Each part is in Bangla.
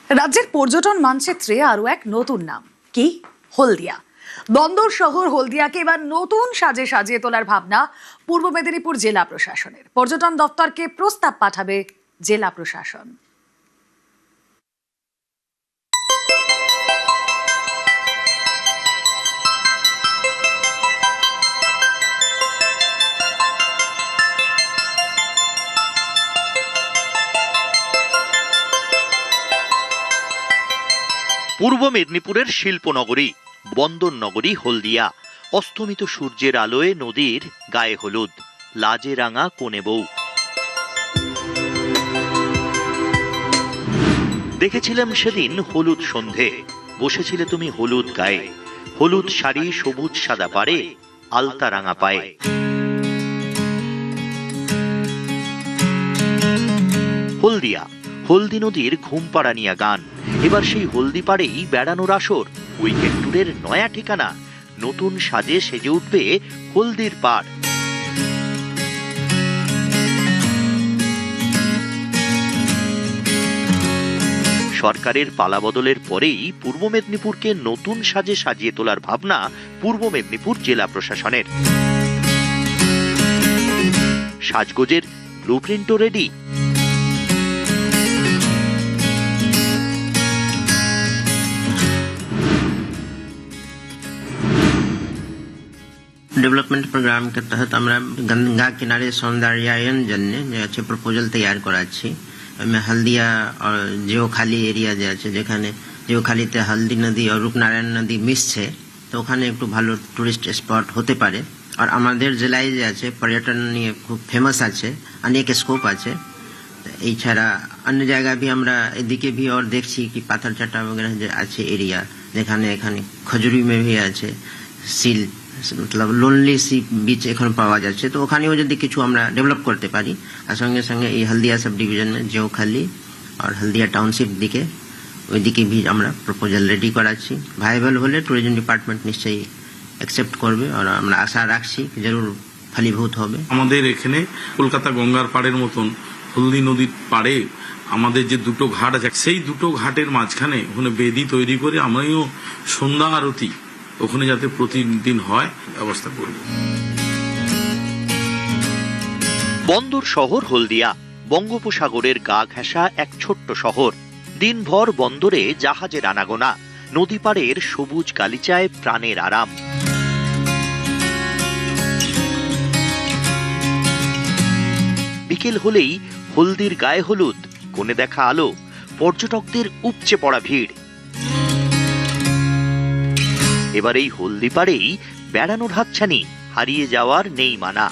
রাজ্যের পর্যটন মানচিত্রে আরো এক নতুন নাম, কি? হলদিয়া। বন্দর শহর হলদিয়াকে এবার নতুন সাজে সাজিয়ে তোলার ভাবনা পূর্ব মেদিনীপুর জেলা প্রশাসনের। পর্যটন দপ্তরকে প্রস্তাব পাঠাবে জেলা প্রশাসন। পূর্ব মেদিনীপুরের শিল্পনগরী বন্দর নগরী হলদিয়া। অস্তমিত সূর্যের আলোয় নদীর গায়ে হলুদ, লাজে রাঙা কোণে বউ। দেখেছিলাম সেদিন হলুদ সন্ধে, বসেছিলে তুমি হলুদ গায়ে, হলুদ শাড়ি সবুজ সাদা পাড়ে, আলতা রাঙা পায়ে। হলদিয়া, হলদি নদীর ঘুম পাড়ানিয়া গান। এবার সেই হলদি পাড়েই বেড়ানোর আসর। উইকেন্ড ট্যুরের নয়া ঠিকানা, নতুন সাজে সেজে উঠবে হলদির পাড়। সরকারের পালাবদলের পরেই পূর্ব মেদিনীপুরকে নতুন সাজে সাজিয়ে তোলার ভাবনা পূর্ব মেদিনীপুর জেলা প্রশাসনের। সাজগোজের ব্লুপ্রিন্টও রেডি। डेवलपमेंट प्रोग्राम के तहत আমরা গঙ্গা কিনারে সৌন্দর্যায়ন জন্য যে আছে প্রপোজাল তৈরি করাচ্ছি। আমি হলদিয়া আর জিওখালি এরিয়া যে আছে, যেখানে জিওখালিতে হলদি নদী আর রূপনারায়ণ নদী মিশছে, তো ওখানে একটু ভালো টুরিস্ট স্পট হতে পারে। আর আমাদের জেলায় যে আছে পর্যটন নিয়ে খুব ফেমাস আছে, অনেক স্কোপ আছে। এছাড়া অন্য জায়গায় भी আমরা এদিকে भी और দেখছি কি পাথরচাটা वगैरह যে আছে এরিয়া, যেখানে এখানে খজুরি में भी আছে সিল मतलब লোনলি সি বিচ এখন পাওয়া যাচ্ছে। তো ওখানেও যদি কিছু আমরা ডেভেলপ করতে পারি, আর সঙ্গে সঙ্গে এই হলদিয়া সাব ডিভিশনে জিওখালি আর হলদিয়া টাউনশিপ দিকে ওইদিকে भी আমরা প্রপোজাল রেডি করাচ্ছি। ভাইবল হলে ট্যুরিজম ডিপার্টমেন্ট নিশ্চয়ই অ্যাকসেপ্ট করবে, আর আমরা আশা রাখছি জরুর ফলীভূত হবে। আমাদের এখানে কলকাতা গঙ্গার পাড়ের মতন হলদি নদীর পাড়ে আমাদের যে দুটো ঘাট আছে, সেই দুটো ঘাটের মাঝখানে ওখানে বেদি তৈরি করে আমরাও সন্ধ্যা আরতি ওখানে যাতে প্রতিদিন হয় ব্যবস্থা করব। বন্দর শহর হলদিয়া বঙ্গোপসাগরের গা ঘেঁষা এক ছোট্ট শহর। দিনভর বন্দরে জাহাজের আনাগোনা, নদী পাড়ের সবুজ গালিচায় প্রাণের আরাম। বিকেল হলেই হলদির গায়ে হলুদ, কোণে দেখা আলো, পর্যটকদের উপচে পড়া ভিড়। এবার এই হলদি পাড়েই বেড়ানোর হাতছানি, হারিয়ে যাওয়ার নেই মানা।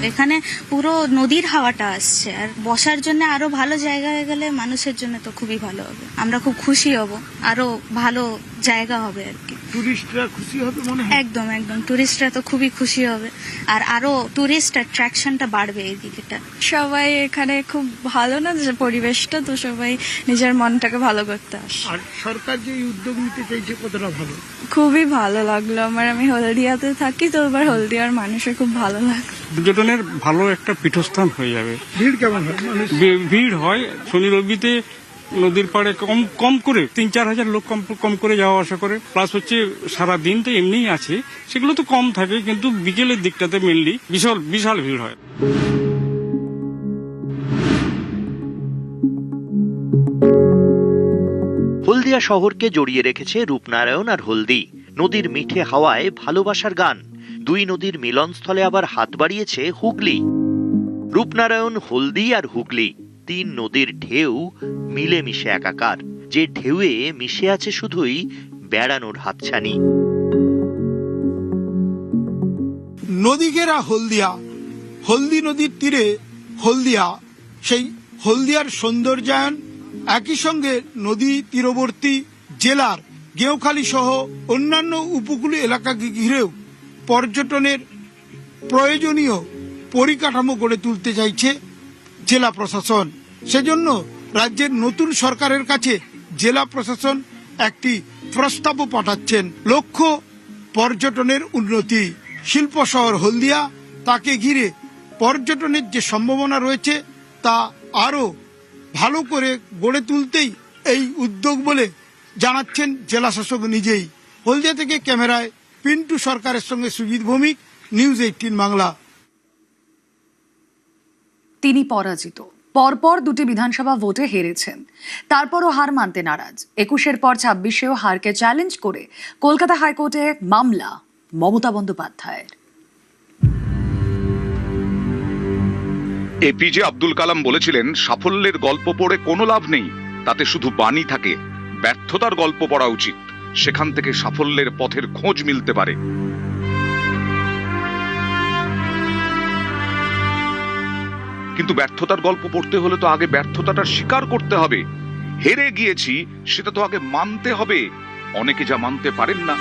এখানে পুরো নদীর হাওয়াটা আসছে, আর বসার জন্য আরো ভালো জায়গা হয়ে গেলে মানুষের জন্য তো খুবই ভালো হবে। আমরা খুব খুশি হব, আরো ভালো জায়গা হবে আর কি। টুরিস্টরা খুশি হবে মনে হয়। একদম একদম, টুরিস্টরা তো খুবই খুশি হবে, আর আরো টুরিস্ট অ্যাট্রাকশনটা বাড়বে এই দিকটা। সবাই এখানে খুব ভালো না যে পরিবেশটা, তো সবাই নিজের মনটাকে ভালো করতে আসে। আর সরকার যে উদ্যোগ নিতে চাইছে কতটা ভালো, খুবই ভালো লাগলো আমার। আমি হলদিয়াতে থাকি, তো এবার হলদিয়ার মানুষের খুব ভালো লাগে। পর্যটনের ভালো একটা পীঠস্থান হয়ে যাবে। ভিড় কেমন হয়? ভিড় হয় শনি রবিতে নদীর পাড়ে কম করে 3-4 হাজার লোক কম করে যাওয়া আসা করে। প্লাস হচ্ছে সারা দিন তো এমনিই আছে, সেগুলো তো কম থাকে, কিন্তু বিকেলের দিকটাতে মেনলি বিশাল ভিড় হয়। হলদিয়া শহরকে জড়িয়ে রেখেছে রূপনারায়ণ আর হলদি। নদীর মিঠে হাওয়ায় ভালোবাসার গান। দুই নদীর মিলনস্থলে আবার হাত বাড়িয়েছে হুগলি। রূপনারায়ণ, হলদি আর হুগলি, তিন নদীর ঢেউ মিলেমিশে একাকার। যে ঢেউয়ে মিশে আছে শুধুই বেড়ানোর হাতছানি। নদী ঘেরা হলদিয়া, হলদি নদীর তীরে হলদিয়া, সেই হলদিয়ার সৌন্দর্যায়ন একই সঙ্গে নদী তীরবর্তী জেলার গেঁওখালি সহ অন্যান্য উপকূলীয় এলাকাকে ঘিরেও পর্যটনের প্রয়োজনীয় পরিকাঠামো গড়ে তুলতে চাইছে জেলা প্রশাসন। সেজন্য রাজ্যের নতুন সরকারের কাছে জেলা প্রশাসন একটি প্রস্তাবও পাঠাচ্ছেন। লক্ষ্য পর্যটনের উন্নতি। শিল্প শহর হলদিয়া, তাকে ঘিরে পর্যটনের যে সম্ভাবনা রয়েছে তা আরও ভালো করে গড়ে তুলতেই এই উদ্যোগ বলে জানাচ্ছেন জেলা শাসক নিজেই। হলদিয়া থেকে ক্যামেরায় পিন্টু সরকারের সঙ্গে সুজিত ভৌমিক, নিউজ 18 বাংলা। তিনি পরাজিত, পরপর দুটি বিধানসভা ভোটে হেরেছেন, তারপরও হার মানতে নারাজ। 21-এর পর 26-এও হারকে চ্যালেঞ্জ করে কলকাতা হাইকোর্টে মামলা মমতা বন্দ্যোপাধ্যায়ের। এপিজে আব্দুল কালাম বলেছিলেন, সাফল্যের গল্প পড়ে কোনো লাভ নেই, তাতে শুধু বাণী থাকে। ব্যর্থতার গল্প পড়া উচিত, সেখান থেকে সাফল্যের পথের খোঁজ মিলতে পারে। কিন্তু ব্যর্থতার গল্প পড়তে হলে তো আগে ব্যর্থতাটা স্বীকার করতে হবে। হেরে গিয়েছি সেটা তো আগে মানতে হবে। অনেকে যা মানতে পারেন না।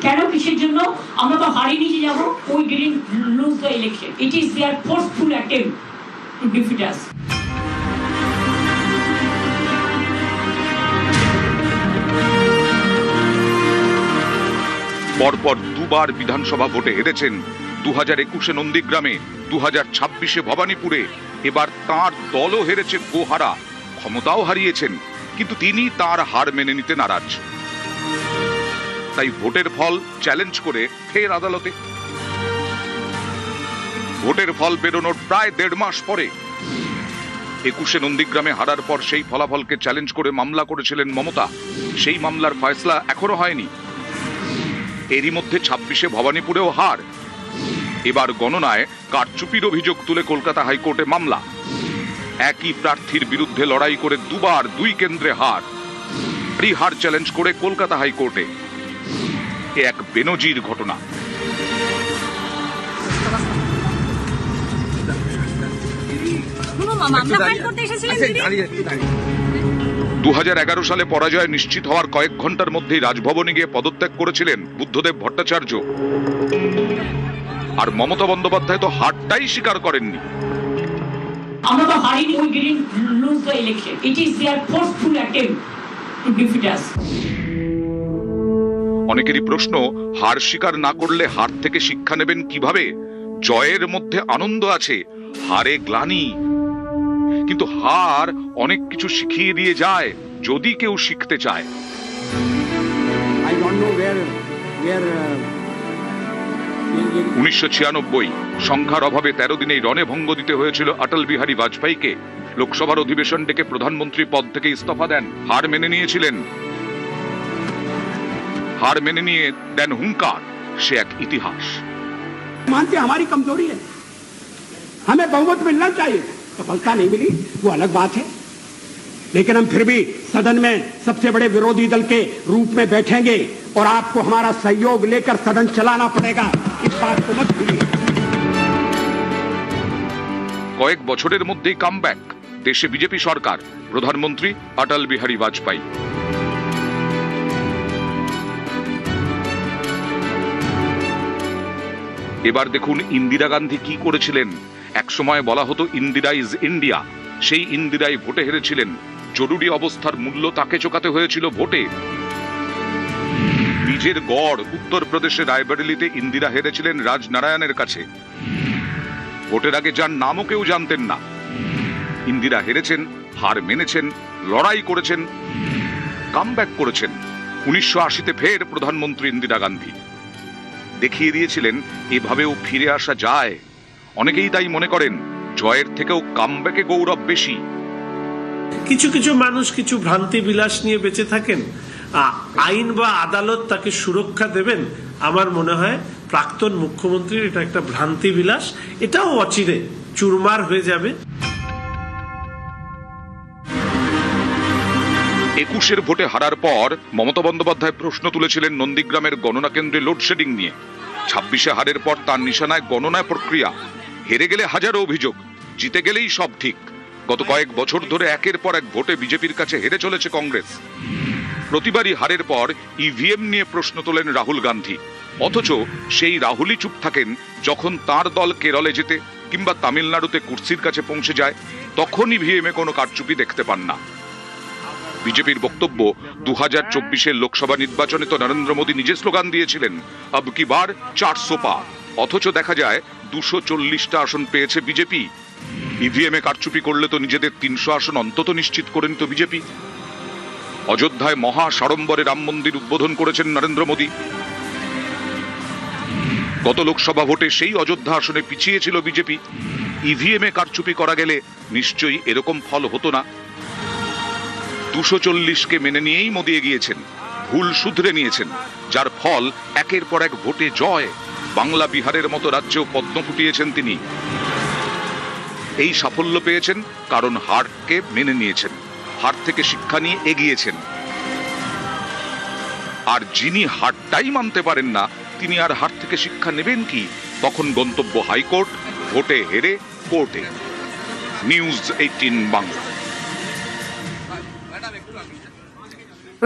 কেন, কিসের জন্য? আমরা তো হারিয়ে নিয়ে যাব। We didn't lose the election, it is their forceful attempt to defeat us. পরপর দুবার বিধানসভা ভোটে হেরেছেন। 2021-এ নন্দীগ্রামে, 2026-এ ভবানীপুরে। এবার তার দলও হেরেছে গোহারা, ক্ষমতাও হারিয়েছেন, কিন্তু তিনি তার হার মেনে নিতে নারাজ। তাই ভোটের ফল চ্যালেঞ্জ করে ফের আদালতে। ভোটের ফল বেরোনোর প্রায় 1.5 মাস পরে 21-এ নন্দীগ্রামে হারার পর সেই ফলাফলকে চ্যালেঞ্জ করে মামলা করেছিলেন মমতা। সেই মামলার ফয়সলা এখনো হয়নি। এরই মধ্যে 26-এ ভবানীপুরেও হার। এবার গণনায় কারচুপির অভিযোগ তুলে কলকাতা হাইকোর্টে মামলা। একই প্রার্থীর বিরুদ্ধে লড়াই করে দুবার 2 কেন্দ্রে হার। হার চ্যালেঞ্জ করে কলকাতা হাইকোর্টে। এক বেনজির ঘটনা। 2011 সালে পরাজয় নিশ্চিত হওয়ার কয়েক ঘন্টার মধ্যেই রাজভবনে গিয়ে পদত্যাগ করেছিলেন বুদ্ধদেব ভট্টাচার্য। আর মমতা বন্দ্যোপাধ্যায় তো হারটাই স্বীকার করেননি। আমরা তো হারিয়ে we didn't lose the election, it is their forceful attempt to defeat us. অনেকেরই প্রশ্ন, হার স্বীকার না করলে হার থেকে শিক্ষা নেবেন কিভাবে? জয়ের মধ্যে আনন্দ আছে, হারে গ্লানি। কিন্তু হার অনেক কিছু শিখিয়ে দিয়ে যায় যদি কেউ শিখতে চায়। 1996 সংখ্যার অভাবে 13 দিনেই রণে ভঙ্গ দিতে হয়েছিল অটল বিহারী বাজপেয়ীকে। লোকসভার অধিবেশন ডেকে প্রধানমন্ত্রী পদ থেকে ইস্তফা দেন। হার মেনে নিয়েছিলেন, हार मेने निए देन हुंकार से एक इतिहास। मानते हमारी कमजोरी है, हमें बहुमत मिलना चाहिए, सफलता नहीं मिली वो अलग बात है, लेकिन हम फिर भी सदन में सबसे बड़े विरोधी दल के रूप में बैठेंगे और आपको हमारा सहयोग लेकर सदन चलाना पड़ेगा, इस बात को मत भूलिए। কয়েক বছরের মধ্যেই কামব্যাক, দেশে বিজেপি সরকার, প্রধানমন্ত্রী অটল বিহারী বাজপেয়ী। এবার দেখুন ইন্দিরা গান্ধী কি করেছিলেন। একসময় বলা হতো ইন্দিরা ইজ ইন্ডিয়া, সেই ইন্দিরাই ভোটে হেরেছিলেন। জরুরি অবস্থার মূল্য তাকে চোকাতে হয়েছিল ভোটে। নিজের গড় উত্তরপ্রদেশের রায়বেরেলিতে ইন্দিরা হেরেছিলেন রাজনারায়ণের কাছে। ভোটের আগে যার নামও কেউ জানতেন না। ইন্দিরা হেরেছেন, হার মেনেছেন, লড়াই করেছেন, কামব্যাক করেছেন। 1980-তে ফের প্রধানমন্ত্রী ইন্দিরা গান্ধী দেখিয়ে দিয়েছিলেন এভাবেও ফিরে আসা যায়। অনেকেই তাই মনে করেন জয়ের থেকেও কামব্যাকে গৌরব বেশি। কিছু কিছু মানুষ কিছু ভ্রান্তি বিলাস নিয়ে বেঁচে থাকেন, আইন বা আদালত তাকে সুরক্ষা দেবেন। আমার মনে হয় প্রাক্তন মুখ্যমন্ত্রীর এটা একটা ভ্রান্তি বিলাস, এটাও অচিরে চুরমার হয়ে যাবে। 21-এর ভোটে হারার পর মমতা বন্দ্যোপাধ্যায় প্রশ্ন তুলেছিলেন নন্দীগ্রামের গণনা কেন্দ্রে লোডশেডিং নিয়ে। 26-এ হারের পর তার নিশানায় গণনায় প্রক্রিয়া। হেরে গেলে হাজারো অভিযোগ, জিতে গেলেই সব ঠিক। গত কয়েক বছর ধরে একের পর এক ভোটে বিজেপির কাছে হেরে চলেছে কংগ্রেস। প্রতিবারই হারের পর ইভিএম নিয়ে প্রশ্ন তোলেন রাহুল গান্ধী। অথচ সেই রাহুলই চুপ থাকেন যখন তার দল কেরলে যেতে কিংবা তামিলনাড়ুতে কুর্সির কাছে পৌঁছে যায়, তখন ইভিএমে কোনো কারচুপি দেখতে পান না। বিজেপির বক্তব্য, 2024-এর লোকসভা নির্বাচনে তো নরেন্দ্র মোদী নিজে স্লোগান দিয়েছিলেন, আব কি বার 400 পার, অথচ দেখা যায় 240টা আসন পেয়েছে বিজেপি। ইভিএমে কারচুপি করলে তো নিজেদের 300 আসন অন্তত নিশ্চিত করে নিত বিজেপি। অযোধ্যায় মহা সাড়ম্বরে রাম মন্দির উদ্বোধন করেছেন নরেন্দ্র মোদী। গত লোকসভা ভোটে সেই অযোধ্যা আসনে পিছিয়ে ছিল বিজেপি। ইভিএমে কারচুপি করা গেলে নিশ্চয়ই এরকম ফল হতো না। 240কে মেনে নিয়েই মোদী এগিয়েছেন, ভুল শুধরে নিয়েছেন, যার ফল একের পর এক ভোটে জয়। বাংলা বিহারের মতো রাজ্যেও পদ্ম ফুটিয়েছেন তিনি। এই সাফল্য পেয়েছেন কারণ হারকে মেনে নিয়েছেন, হার থেকে শিক্ষা নিয়ে এগিয়েছেন। আর যিনি হারটাই মানতে পারেন না, তিনি আর হার থেকে শিক্ষা নেবেন কি? তখন গন্তব্য হাইকোর্ট, ভোটে হেরে কোর্টে। নিউজ 18 বাংলা।